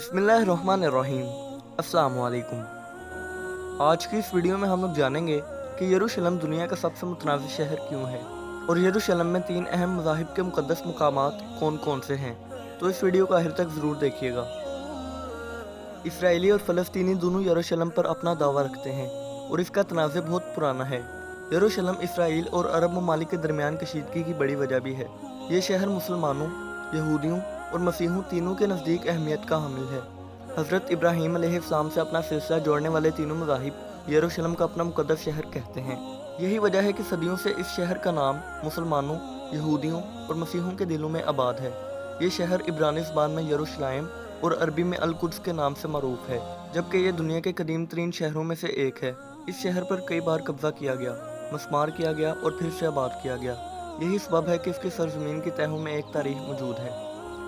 बिस्मिल्लाहिर्रहमानिर्रहीम। अस्सलाम वालेकुम। आज की इस वीडियो में हम लोग जानेंगे कि यरूशलेम दुनिया का सबसे मुतनाज़ शहर क्यों है और यरूशलेम में 3 अहम मज़ाहिब के मुक़द्दस मकामात कौन कौन से हैं। तो इस वीडियो को आखिर तक ज़रूर देखिएगा। इसराइली और फ़लस्तीनी दोनों यरूशलेम पर अपना दावा रखते हैं और इसका तनाज़ बहुत पुराना है। यरूशलेम इसराइल और अरब ममालिक के दरमियान कशीदगी की बड़ी वजह भी है। ये शहर मुसलमानों, यहूदियों और मसीहों तीनों के नज़दीक अहमियत का हामिल है। हज़रत इब्राहीम अलैहिस्सलाम से अपना सिलसिला जोड़ने वाले तीनों मज़ाहिब यरूशलेम का अपना मुक़द्दस शहर कहते हैं। यही वजह है कि सदियों से इस शहर का नाम मुसलमानों, यहूदियों और मसीहों के दिलों में आबाद है। ये शहर इब्रानी ज़बान में यरूशलेम और अरबी में अल-कुद्स के नाम से मरूफ है, जबकि ये दुनिया के कदीम तरीन शहरों में से एक है। इस शहर पर कई बार कब्ज़ा किया गया, मस्मार किया गया और फिर से आबाद किया गया। यही सबब है कि इसकी सरजमीन की तहों में एक तारीख मौजूद है।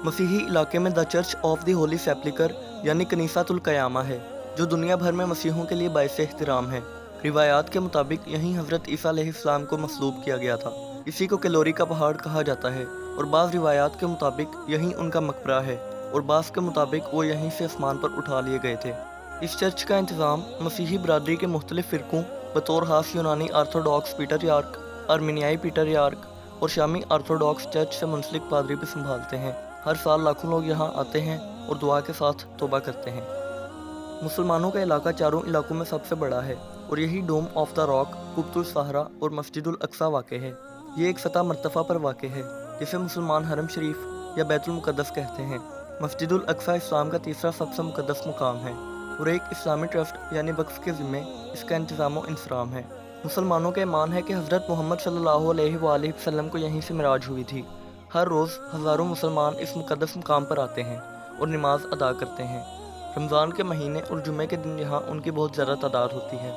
मसीही इलाके में the Church of the Holy Sepulchre यानी कनीसातुल क़यामा है, जो दुनिया भर में मसीहों के लिए बाइस एहतराम है। रिवायात के मुताबिक यहीं हज़रत ईसा अलैहिस्सलाम को मसलूब किया गया था। इसी को कैलोरी का पहाड़ कहा जाता है और बाज़ रिवायात के मुताबिक यहीं उनका मकबरा है और बाज़ के मुताबिक वो यहीं से आसमान पर उठा लिए गए थे। इस चर्च का इंतज़ाम मसीही बरादरी के मुख्तलिफ फ़िरक़ों बतौर ख़ास यूनानी आर्थोडॉक्स पीटरयार्क, आर्मीनियाई पीटरयार्क और शामी आर्थोडॉक्स चर्च से मुंसलिक पादरी भी संभालते हैं। हर साल लाखों लोग यहाँ आते हैं और दुआ के साथ तौबा करते हैं। मुसलमानों का इलाका चारों इलाकों में सबसे बड़ा है और यही डोम ऑफ द रॉक, कुब्तुल सहरा और मस्जिदुल अक्सा वाक़े है। ये एक सतह मरतफ़ा पर वाक़े है जिसे मुसलमान हरम शरीफ या बैतुल मुक़द्दस कहते हैं। मस्जिदुल अक्सा इस्लाम का तीसरा सबसे मुक़द्दस मुकाम है और एक इस्लामी ट्रस्ट यानी वक्फ के ज़िम्मे इसका इंतज़ाम व इंसराम है। मुसलमानों का ईमान है कि हज़रत मोहम्मद सल्लल्लाहु अलैहि वसल्लम को यहीं से मिराज हुई थी। हर रोज़ हज़ारों मुसलमान इस मुक़द्दस मुकाम पर आते हैं और नमाज अदा करते हैं। रमज़ान के महीने और जुमे के दिन यहाँ उनकी बहुत ज़्यादा तादाद होती है।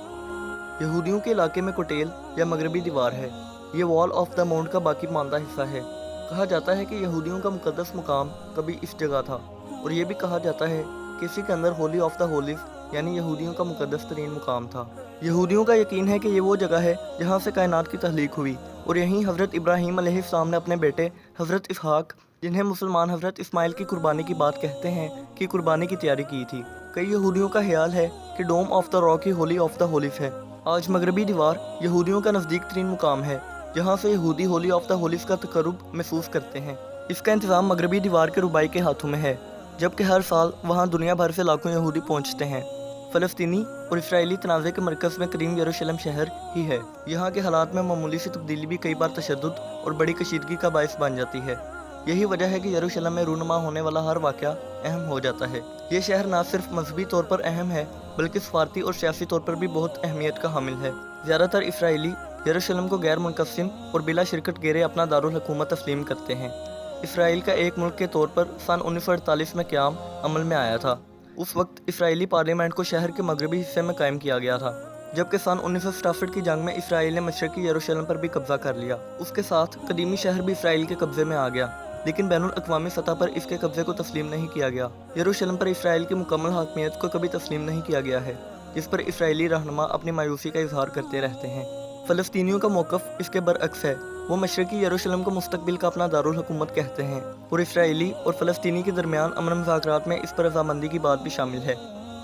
यहूदियों के इलाके में कोटेल या मगरबी दीवार है। ये वॉल ऑफ द माउंट का बाकी मानदा हिस्सा है। कहा जाता है कि यहूदियों का मुक़द्दस मुकाम कभी इस जगह था और ये भी कहा जाता है कि इसी के अंदर होली ऑफ द होलीज़ यानी यहूदियों का मुक़द्दस तरीन मुकाम था। यहूदियों का यकीन है कि ये वो जगह है जहाँ से कायनात की तख्लीक हुई और यहीं हज़रत इब्राहीम अलैहिस्सलाम ने अपने बेटे हज़रत इसहाक, जिन्हें मुसलमान हज़रत इस्माइल की कुर्बानी की बात कहते हैं, की कुर्बानी की तैयारी की थी। कई यहूदियों का ख्याल है कि डोम ऑफ द रॉक ही होली ऑफ द होलीज़ है। आज मगरबी दीवार यहूदियों का नज़दीक तरीन मुकाम है जहाँ से यहूदी होली ऑफ द होलीज़ का तकर्रुब महसूस करते हैं। इसका इंतज़ाम मगरबी दीवार के रुबाई के हाथों में है, जबकि हर साल वहाँ दुनिया भर से लाखों यहूदी पहुँचते हैं। फ़लस्तीनी और इसराइली तनाज़े के मरकज़ में करीम यरूशलेम शहर ही है। यहाँ के हालात में मामूली सी तब्दीली भी कई बार तशद्दुद और बड़ी कशीदगी का बायस बन जाती है। यही वजह है कि यरूशलेम में रूनुमा होने वाला हर वाक़या अहम हो जाता है। ये शहर न सिर्फ मजहबी तौर पर अहम है बल्कि सफ़ारती और सियासी तौर पर भी बहुत अहमियत का हामिल है। ज़्यादातर इसराइली यरूशलेम को गैर मुनक़सिम और बिला शिरकत गेरे अपना दारुल हुकूमत तस्लीम करते हैं। इसराइल का एक मुल्क के तौर पर सन 1948 में क़याम अमल में आया था। उस वक्त इसराइली पार्लियामेंट को शहर के मगरबी हिस्से में कायम किया गया था, जबकि सन 1967 की जंग में इसराइल ने मशरकी यरूशलेम पर भी कब्जा कर लिया। उसके साथ कदीमी शहर भी इसराइल के कब्जे में आ गया, लेकिन बैनुल अक़वामी सतह पर इसके कब्जे को तस्लीम नहीं किया गया। यरूशलेम पर इसराइल की मुकम्मल हाकमियत को कभी तस्लीम नहीं किया गया है, जिस पर इसराइली रहनुमा अपनी मायूसी का इजहार करते रहते हैं। फ़लस्तीनियों का मौक़िफ़ इसके बरअक्स है। वो मशरकी यरूशलेम को मुस्तकबिल का अपना दारुल हुकूमत कहते हैं और इसराइली और फ़लस्तीनी के दरमियान अमन मुज़ाकरात में इस पर रज़ामंदी की बात भी शामिल है।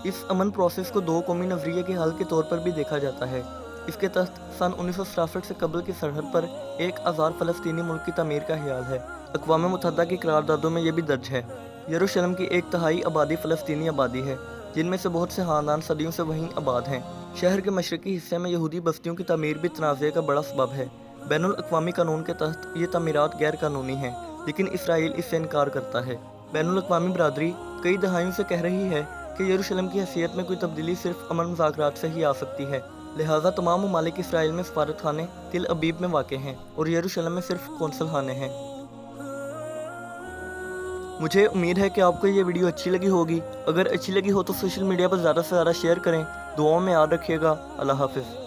इस अमन प्रोसेस को दो कौमी नज़रिए के हल के तौर पर भी देखा जाता है। इसके तहत सन 1967 से कबल की सरहद पर एक आज़ाद फ़लस्तीनी मुल्क की तमीर का ख्याल है। अक़वाम मुत्तहिदा की करारदादों में यह भी दर्ज है। यरूशलेम की 1/3 आबादी फ़लस्तीनी आबादी है, जिनमें से बहुत से ख़ानदान सदियों से वहीं आबाद हैं। शहर के मशरकी हिस्से में यहूदी बस्तियों की तमीर भी तनाज़े का बड़ा सबब है। बैनुल अक़वामी कानून के तहत ये तमीरात गैर कानूनी हैं, लेकिन इसराइल इससे इनकार करता है। बैनुल अक़वामी बरादरी कई दहाइयों से कह रही है कि यरूशलेम की हैसियत में कोई तब्दीली सिर्फ अमन मुज़ाकरात से ही आ सकती है। लिहाजा तमाम ममालिक इसराइल में सफारत खाने तिल अबीब में वाक़ हैं और यरूशलेम में सिर्फ कौंसल खाने हैं। मुझे उम्मीद है कि आपको ये वीडियो अच्छी लगी होगी। अगर अच्छी लगी हो तो सोशल मीडिया पर ज़्यादा से ज़्यादा शेयर करें। दुआओं में याद रखिएगा। अल्लाह हाफ़िज़।